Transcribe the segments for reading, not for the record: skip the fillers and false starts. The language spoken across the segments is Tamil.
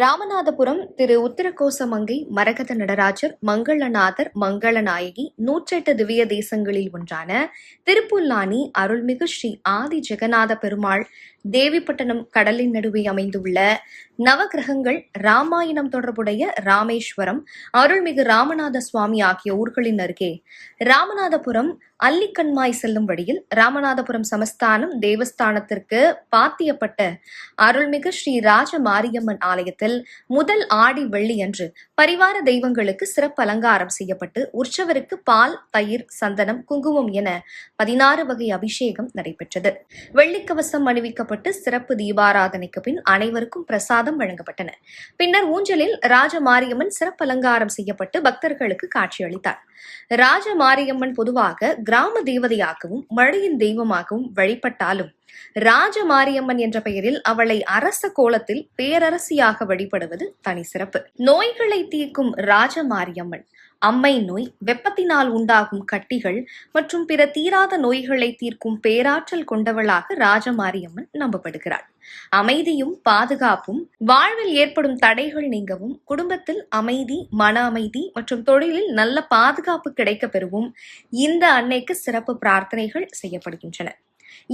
ராமநாதபுரம் திரு உத்திரகோசமங்கை மரகத நடராஜர் மங்களநாதர் மங்களநாயகி 108 திவ்ய தேசங்களில் ஒன்றான திருப்புல்லானி அருள்மிகு ஸ்ரீ ஆதி ஜெகநாத பெருமாள் தேவிப்பட்டணம் கடலின் நடுவே அமைந்துள்ள நவகிரகங்கள் ராமாயணம் தொடர்புடைய ராமேஸ்வரம் அருள்மிகு ராமநாத சுவாமி ஆகிய ஊர்களின் அருகே ராமநாதபுரம் அல்லிக்கண்மாய் செல்லும் வழியில் ராமநாதபுரம் சமஸ்தானம் தேவஸ்தானத்திற்கு பாத்தியப்பட்ட அருள்மிகு ஸ்ரீ ராஜ மாரியம்மன் ஆலயத்தில் முதல் ஆடி வெள்ளி அன்று பரிவார தெய்வங்களுக்கு சிறப்பு அலங்காரம் செய்யப்பட்டு உற்சவருக்கு பால் தயிர் சந்தனம் குங்குமம் என 16 வகை அபிஷேகம் நடைபெற்றது. வெள்ளிக்கவசம் அணிவிக்கப்பட்டு சிறப்பு தீபாராதனைக்கு பின் அனைவருக்கும் பிரசாதம் வழங்கப்பட்டன. பின்னர் ஊஞ்சலில் ராஜ மாரியம்மன் சிறப்பு அலங்காரம் செய்யப்பட்டு பக்தர்களுக்கு காட்சியளித்தார். ராஜ மாரியம்மன் பொதுவாக கிராம தேவதையாகவும் மழையின் தெய்வமாகவும் வழிபட்டாலும் ராஜ மாரியம்மன் என்ற பெயரில் அவளை அரச கோலத்தில் பேரரசியாக வழிபடுவது தனி சிறப்பு. நோய்களை தீர்க்கும் ராஜ மாரியம்மன் அம்மை நோய், வெப்பத்தினால் உண்டாகும் கட்டிகள் மற்றும் பிற தீராத நோய்களை தீர்க்கும் பேராற்றல் கொண்டவளாக ராஜமாரியம்மன் நம்பப்படுகிறாள். அமைதியும் பாதுகாப்பும், வாழ்வில் ஏற்படும் தடைகள் நீங்கவும், குடும்பத்தில் அமைதி, மன அமைதி மற்றும் தொழிலில் நல்ல பாதுகாப்பு கிடைக்க பெறவும் இந்த அன்னைக்கு சிறப்பு பிரார்த்தனைகள் செய்யப்படுகின்றன.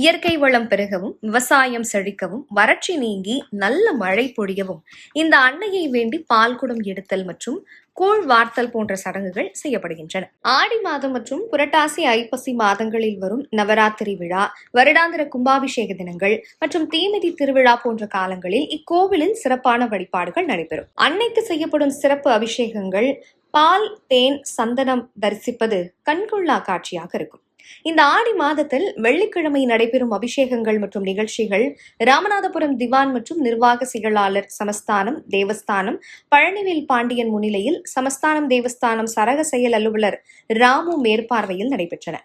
இயற்கை வளம் பெருகவும், விவசாயம் செழிக்கவும், வறட்சி நீங்கி நல்ல மழை பொழியவும் இந்த அன்னையை வேண்டி பால்குடம் எடுத்தல் மற்றும் கூழ் வார்த்தல் போன்ற சடங்குகள் செய்யப்படுகின்றன. ஆடி மாதம் மற்றும் புரட்டாசி ஐப்பசி மாதங்களில் வரும் நவராத்திரி விழா, வருடாந்திர கும்பாபிஷேக தினங்கள் மற்றும் தீமிதி திருவிழா போன்ற காலங்களில் இக்கோவிலில் சிறப்பான வழிபாடுகள் நடைபெறும். அன்னைக்கு செய்யப்படும் சிறப்பு அபிஷேகங்கள் பால், தேன், சந்தனம் தரிசிப்பது கண்கொள்ளா காட்சியாக இருக்கும். இந்த ஆடி மாதத்தில் வெள்ளிக்கிழமை நடைபெறும் அபிஷேகங்கள் மற்றும் நிகழ்ச்சிகள் ராமநாதபுரம் திவான் மற்றும் நிர்வாக செயலாளர் சமஸ்தானம் தேவஸ்தானம் பழனிவேல் பாண்டியன் முன்னிலையில் சமஸ்தானம் தேவஸ்தானம் சரக செயல் அலுவலர் ராமு மேற்பார்வையில் நடைபெற்றன.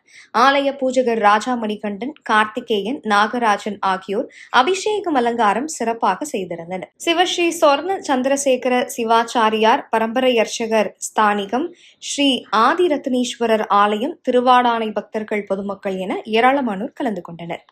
ஆலய பூஜகர் ராஜா மணிகண்டன், கார்த்திகேயன், நாகராஜன் ஆகியோர் அபிஷேகம் அலங்காரம் சிறப்பாக செய்திருந்தனர். சிவஸ்ரீ சொர்ண சந்திரசேகர சிவாச்சாரியார் பரம்பரை அர்ச்சகர் ஸ்தானிகம், ஸ்ரீ ஆதிரத்னீஸ்வரர் ஆலயம், திருவாடானை பக்தர்கள், பொதுமக்கள் என ஏராளமானோர் கலந்து கொண்டனர்.